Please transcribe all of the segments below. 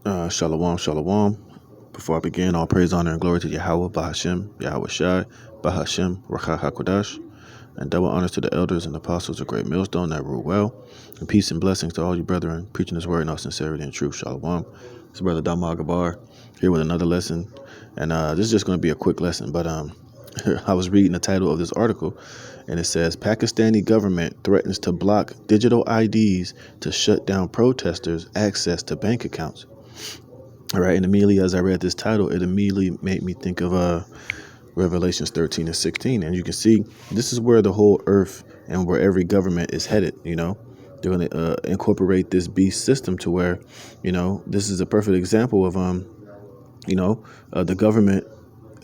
Shalom, shalom. Before I begin, all praise, honor, and glory to Yahweh, Bahashem, Yahweh Shai, Bahashem, Rakha HaKodash, and double honors to the elders and apostles of Great Millstone that rule well, and peace and blessings to all you brethren, preaching His word in all sincerity and truth. Shalom. It's Brother Dalma Gabar here with another lesson, and this is just going to be a quick lesson, but I was reading the title of this article, and it says, Pakistani government threatens to block digital IDs to shut down protesters' access to bank accounts. All right, and immediately as I read this title, it immediately made me think of Revelations 13 and 16. And you can see this is where the whole earth and where every government is headed, They're going to incorporate this beast system to where, this is a perfect example of, the government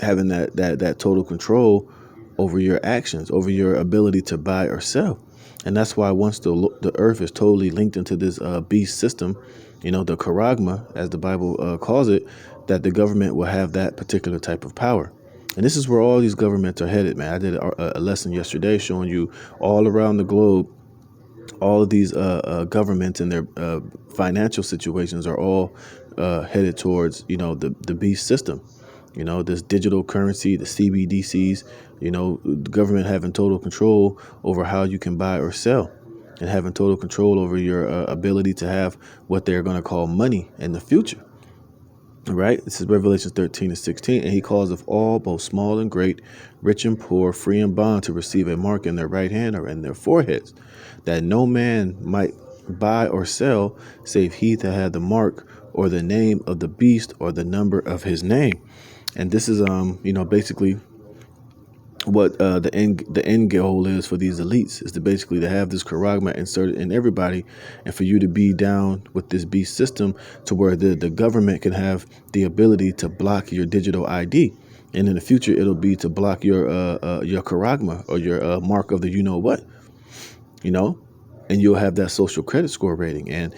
having that total control over your actions, over your ability to buy or sell. And that's why once the earth is totally linked into this beast system, the charagma, as the Bible calls it, that the government will have that particular type of power. And this is where all these governments are headed, man. I did a lesson yesterday showing you all around the globe, all of these governments and their financial situations are all headed towards, the beast system. This digital currency, the CBDCs, the government having total control over how you can buy or sell, and having total control over your ability to have what they're going to call money in the future. All right, this is Revelation 13 and 16, and he calls of all, both small and great, rich and poor, free and bond, to receive a mark in their right hand or in their foreheads, that no man might buy or sell, save he that had the mark or the name of the beast or the number of his name. And this is, basically what the end goal is for these elites, is to basically to have this charagma inserted in everybody, and for you to be down with this beast system to where the government can have the ability to block your digital ID. And in the future, it'll be to block your charagma or your mark of the what, and you'll have that social credit score rating. And,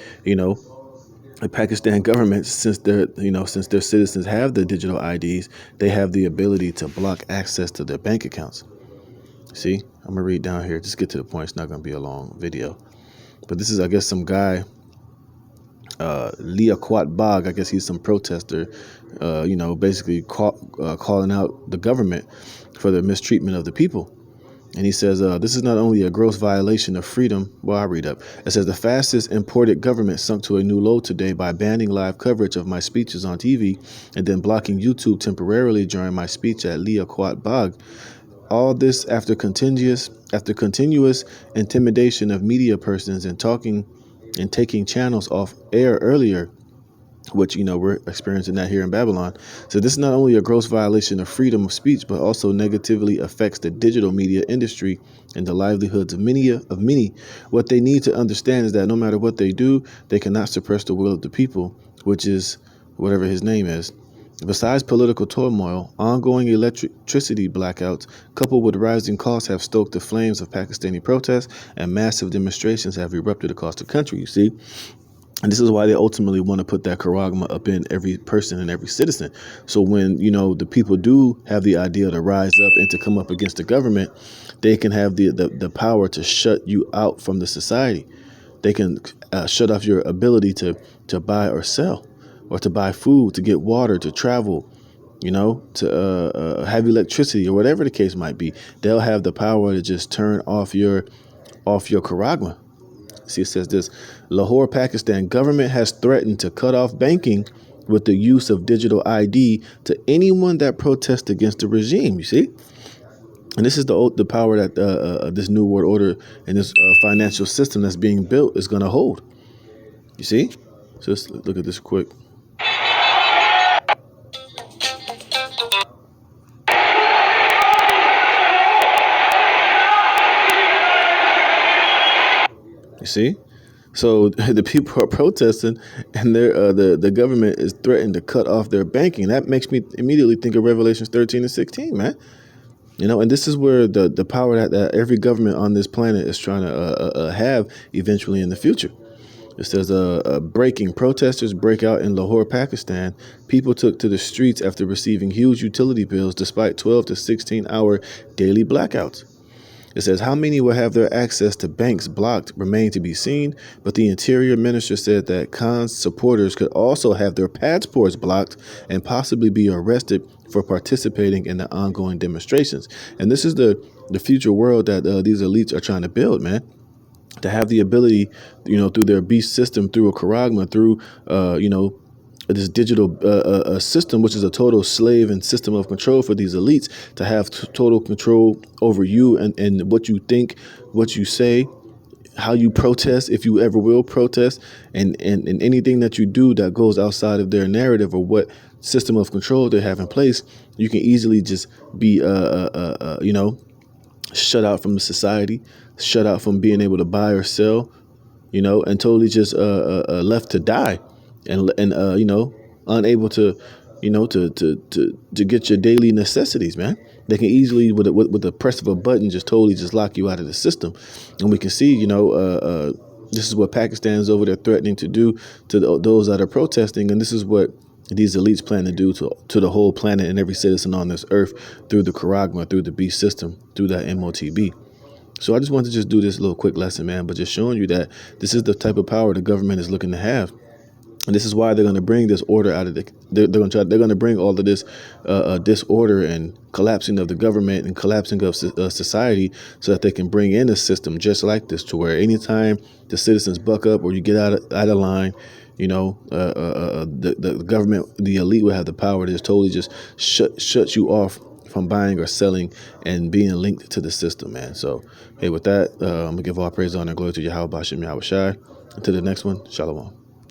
the Pakistan government, since their citizens have the digital IDs, they have the ability to block access to their bank accounts. See, I'm gonna read down here. Just get to the point. It's not gonna be a long video, but this is, I guess, some guy, Liaquat Bag. I guess he's some protester, basically calling out the government for the mistreatment of the people. And he says, this is not only a gross violation of freedom. Well, I read up. It says the fastest imported government sunk to a new low today by banning live coverage of my speeches on TV and then blocking YouTube temporarily during my speech at Liaquat Bag. All this after continuous intimidation of media persons and taking channels off air earlier, which, we're experiencing that here in Babylon. So this is not only a gross violation of freedom of speech, but also negatively affects the digital media industry and the livelihoods of many. What they need to understand is that no matter what they do, they cannot suppress the will of the people, which is whatever his name is. Besides political turmoil, ongoing electricity blackouts coupled with rising costs have stoked the flames of Pakistani protests, and massive demonstrations have erupted across the country, you see. And this is why they ultimately want to put that charagma up in every person and every citizen. So when, the people do have the idea to rise up and to come up against the government, they can have the power to shut you out from the society. They can shut off your ability to buy or sell, or to buy food, to get water, to travel, to have electricity, or whatever the case might be. They'll have the power to just turn off your charagma. See, it says this: Lahore, Pakistan government has threatened to cut off banking with the use of digital ID to anyone that protests against the regime. You see, and this is the power that this new world order and this financial system that's being built is going to hold. You see, so let's look at this quick. You see. So the people are protesting, and they're, the government is threatening to cut off their banking. That makes me immediately think of Revelations 13 and 16, man. And this is where the power that every government on this planet is trying to have eventually in the future. It says, breaking protesters break out in Lahore, Pakistan. People took to the streets after receiving huge utility bills despite 12 to 16 hour daily blackouts. It says, how many will have their access to banks blocked remain to be seen, but the Interior Minister said that Khan's supporters could also have their passports blocked and possibly be arrested for participating in the ongoing demonstrations. And this is the future world that these elites are trying to build, man. To have the ability, through their beast system, through a charagma, through, this digital system, which is a total slave and system of control for these elites, to have total control over you and what you think, what you say, how you protest, if you ever will protest, and anything that you do that goes outside of their narrative or what system of control they have in place, you can easily just be, shut out from the society, shut out from being able to buy or sell, and totally just left to die, and unable to, to get your daily necessities, man. They can easily, with the press of a button, just totally just lock you out of the system. And we can see, this is what Pakistan's over there threatening to do to those that are protesting, and this is what these elites plan to do to the whole planet and every citizen on this earth through the charagma, through the beast system, through that MOTB. So I just wanted to just do this little quick lesson, man, but just showing you that this is the type of power the government is looking to have. And this is why they're going to bring this order out of they're going to bring all of this disorder and collapsing of the government and collapsing of society, so that they can bring in a system just like this, to where anytime the citizens buck up or you get out of line, the government, the elite will have the power to just totally just shut you off from buying or selling and being linked to the system, man. So, hey, with that, I'm going to give all praise, honor, and glory to Yahweh Bashem Yahweh Shai. Until the next one, Shalom.